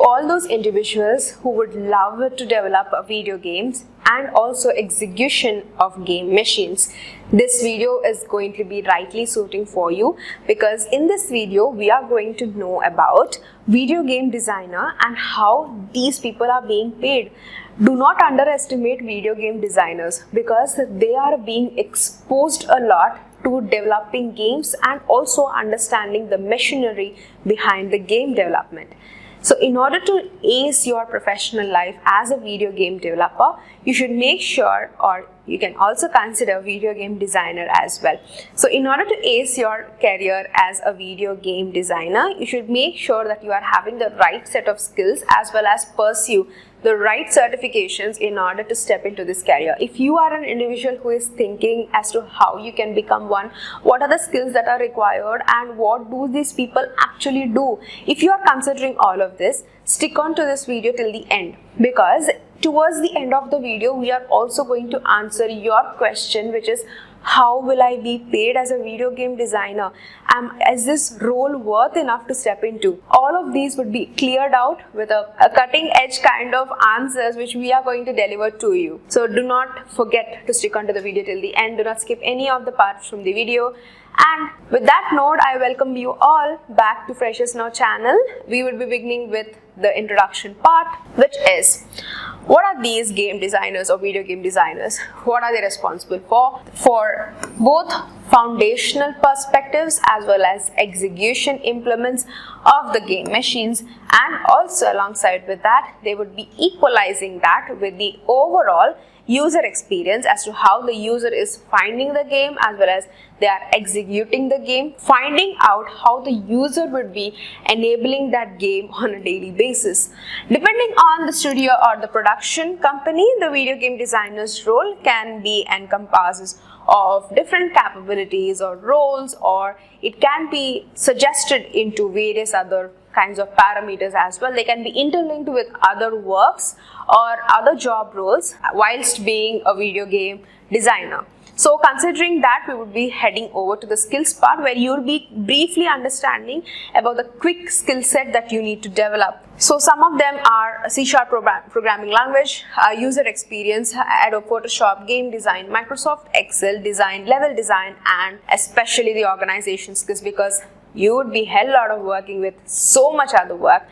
all those individuals who would love to develop video games and also execution of game machines, this video is going to be rightly suiting for you, because in this video we are going to know about video game designer and how these people are being paid. Do not underestimate video game designers, because they are being exposed a lot to developing games and also understanding the machinery behind the game development. So in order to ace your professional life as a video game developer, you should make sure, or you can also consider video game designer as well. So in order to ace your career as a video game designer, you should make sure that you are having the right set of skills as well as pursue the right certifications in order to step into this career. If you are an individual who is thinking as to how you can become one, what are the skills that are required and what do these people actually do, if you are considering all of this, stick on to this video till the end, because towards the end of the video we are also going to answer your question, which is, how will I be paid as a video game designer? Is this role worth enough to step into? All of these would be cleared out with a cutting edge kind of answers which we are going to deliver to you. So do not forget to stick on to the video till the end. Do not skip any of the parts from the video. And with that note, I welcome you all back to Freshers Now channel. We will be beginning with the introduction part, which is, what are these game designers or video game designers? What are they responsible for both foundational perspectives as well as execution implements of the game machines, and also alongside with that they would be equalizing that with the overall user experience as to how the user is finding the game as well as they are executing the game, finding out how the user would be enabling that game on a daily basis. Depending on the studio or the production company, the video game designer's role can be encompasses of different capabilities or roles, or it can be suggested into various other kinds of parameters as well. They can be interlinked with other works or other job roles whilst being a video game designer. So considering that, we would be heading over to the skills part, where you will be briefly understanding about the quick skill set that you need to develop. So some of them are C# programming language, user experience, Adobe Photoshop, game design, Microsoft Excel design, level design, and especially the organization skills, because you would be hell lot of working with so much other work,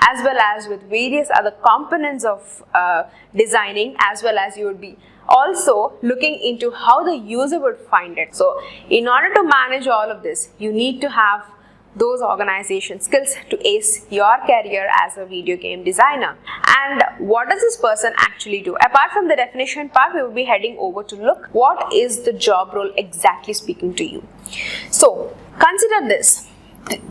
as well as with various other components of designing, as well as you would be also looking into how the user would find it. So in order to manage all of this, you need to have those organization skills to ace your career as a video game designer. And what does this person actually do? Apart from the definition part, we will be heading over to look what is the job role exactly speaking to you. So consider this.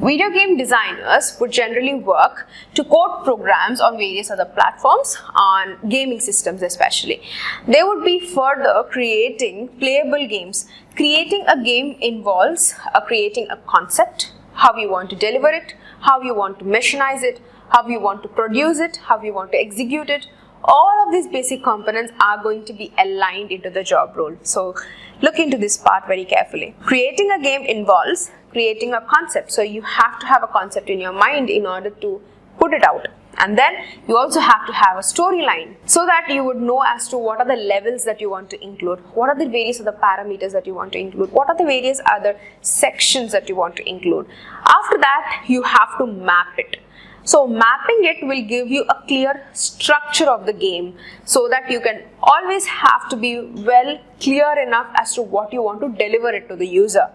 Video game designers would generally work to code programs on various other platforms, on gaming systems especially. They would be further creating playable games. Creating a game involves creating a concept, how you want to deliver it, how you want to machinize it, how you want to produce it, how you want to execute it. All of these basic components are going to be aligned into the job role. So look into this part very carefully. Creating a game involves creating a concept. So you have to have a concept in your mind in order to put it out. And then you also have to have a storyline, so that you would know as to what are the levels that you want to include, what are the various other parameters that you want to include, what are the various other sections that you want to include. After that, you have to map it. So mapping it will give you a clear structure of the game, so that you can always have to be well clear enough as to what you want to deliver it to the user.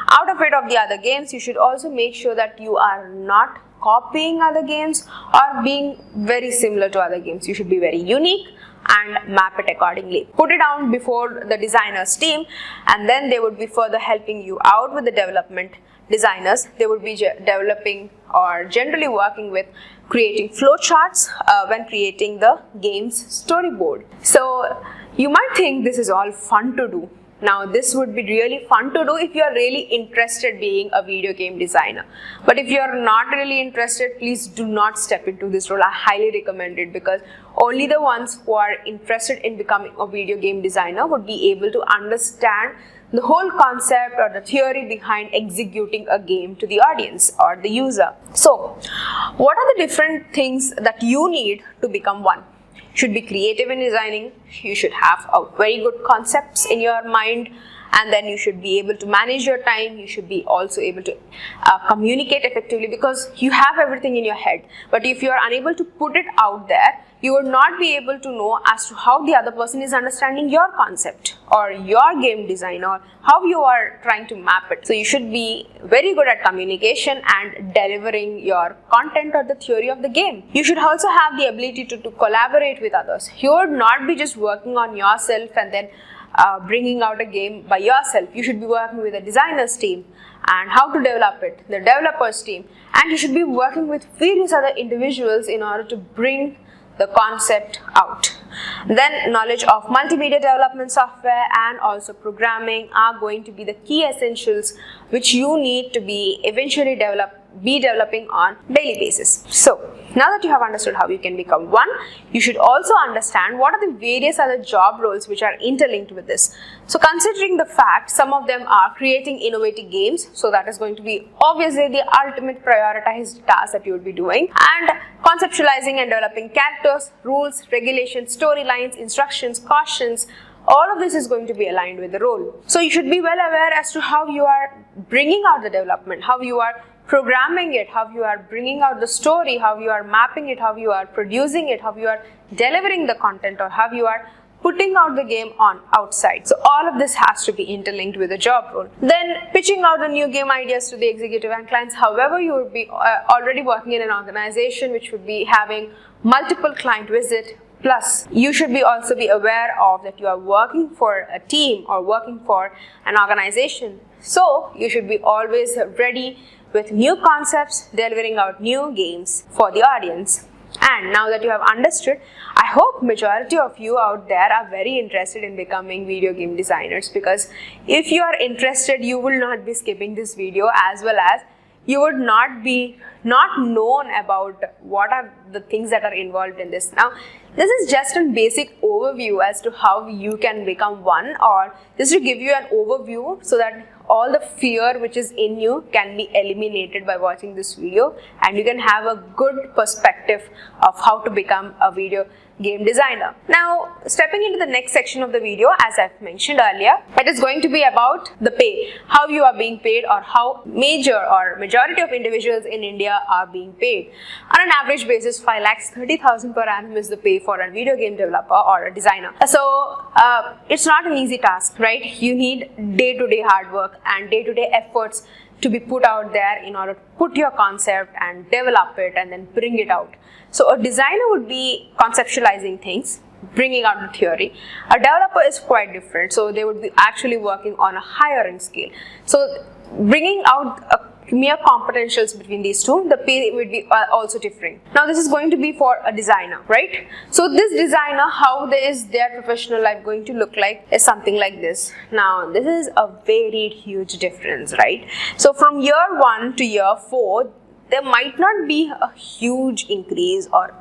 Out of it of the other games, you should also make sure that you are not copying other games or being very similar to other games. You should be very unique and map it accordingly. Put it down before the designer's team, and then they would be further helping you out with the development designers. They would be developing or generally working with creating flowcharts when creating the game's storyboard. So you might think this is all fun to do. Now this would be really fun to do if you are really interested being a video game designer. But if you are not really interested, please do not step into this role. I highly recommend it, because only the ones who are interested in becoming a video game designer would be able to understand the whole concept or the theory behind executing a game to the audience or the user. So, what are the different things that you need to become one? You should be creative in designing, you should have a very good concepts in your mind, and then you should be able to manage your time. You should be also able to communicate effectively, because you have everything in your head, but if you are unable to put it out there, you would not be able to know as to how the other person is understanding your concept or your game design or how you are trying to map it. So you should be very good at communication and delivering your content or the theory of the game. You should also have the ability to collaborate with others. You would not be just working on yourself and then bringing out a game by yourself. You should be working with a designer's team and how to develop it, the developers team, and you should be working with various other individuals in order to bring the concept out. Then knowledge of multimedia development software and also programming are going to be the key essentials which you need to be eventually developing on daily basis. So now that you have understood how you can become one, you should also understand what are the various other job roles which are interlinked with this. So considering the fact some of them are creating innovative games, so that is going to be obviously the ultimate prioritized task that you would be doing, and conceptualizing and developing characters, rules, regulations, storylines, instructions, cautions. All of this is going to be aligned with the role. So you should be well aware as to how you are bringing out the development, how you are programming it, how you are bringing out the story, how you are mapping it, how you are producing it, how you are delivering the content, or how you are putting out the game on outside. So all of this has to be interlinked with the job role. Then pitching out the new game ideas to the executive and clients. However, you would be already working in an organization which would be having multiple client visits. Plus, you should also be aware of that you are working for a team or working for an organization. So you should be always ready with new concepts, delivering out new games for the audience. And now that you have understood, I hope majority of you out there are very interested in becoming video game designers, because if you are interested, you will not be skipping this video, as well as you would not be known about what are the things that are involved in this. Now, this is just a basic overview as to how you can become one, or just to give you an overview so that all the fear which is in you can be eliminated by watching this video, and you can have a good perspective of how to become a video game designer. Now, stepping into the next section of the video, as I've mentioned earlier, it is going to be about the pay, how you are being paid, or how majority of individuals in India are being paid. On an average basis, 5,30,000 per annum is the pay for a video game developer or a designer. So it's not an easy task, right? You need day-to-day hard work and day-to-day efforts to be put out there in order to put your concept and develop it and then bring it out. So a designer would be conceptualizing things, bringing out the theory. A developer is quite different, so they would be actually working on a higher end scale. So bringing out mere competentials between these two, the pay would be also different. Now this is going to be for a designer, right? So this designer, how is their professional life going to look like is something like this. Now this is a very huge difference, right? So from year 1 to year 4, there might not be a huge increase or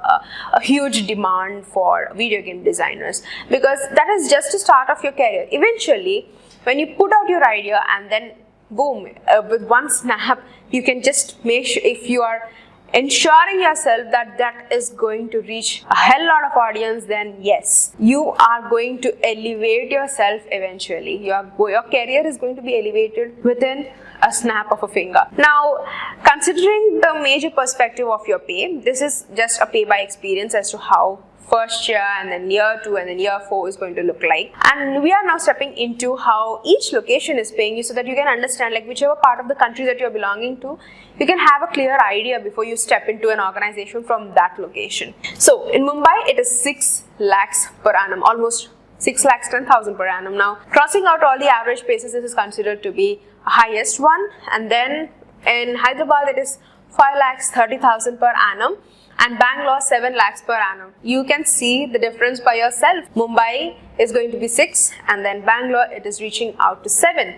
a huge demand for video game designers, because that is just the start of your career. Eventually, when you put out your idea and then boom, with one snap, you can just make sure, if you are ensuring yourself that that is going to reach a hell lot of audience, then yes, you are going to elevate yourself eventually. Your career is going to be elevated within a snap of a finger. Now, considering the major perspective of your pay, this is just a pay by experience as to how first year and then year 2 and then year 4 is going to look like. And we are now stepping into how each location is paying you, so that you can understand, like, whichever part of the country that you're belonging to, you can have a clear idea before you step into an organization from that location. So in Mumbai, it is 6 lakhs per annum, almost 6,10,000 per annum. Now, crossing out all the average paces, this is considered to be a highest one. And then in Hyderabad, it is 5,30,000 per annum. And Bangalore, 7 lakhs per annum. You can see the difference by yourself. Mumbai is going to be 6, and then Bangalore, it is reaching out to 7.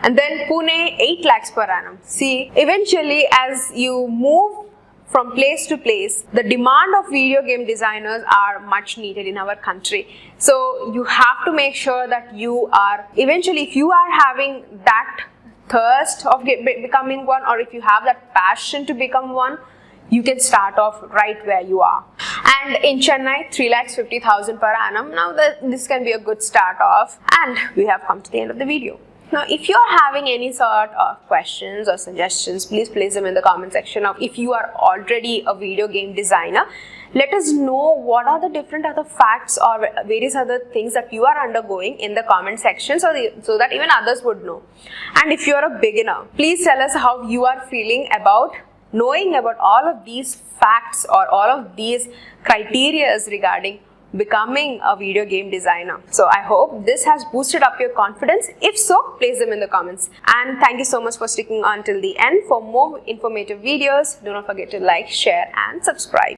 And then Pune, 8 lakhs per annum. See, eventually as you move from place to place. The demand of video game designers are much needed in our country. So you have to make sure that you are, eventually if you are having that thirst of becoming one, or if you have that passion to become one, you can start off right where you are. And in Chennai, 3,50,000 per annum. Now this can be a good start off, and we have come to the end of the video. Now, if you are having any sort of questions or suggestions, please place them in the comment section. Of if you are already a video game designer, let us know what are the different other facts or various other things that you are undergoing in the comment section, so that even others would know. And if you are a beginner, please tell us how you are feeling about knowing about all of these facts or all of these criteria regarding becoming a video game designer. So I hope this has boosted up your confidence. If so, place them in the comments. And thank you so much for sticking on till the end. For more informative videos, do not forget to like, share and subscribe.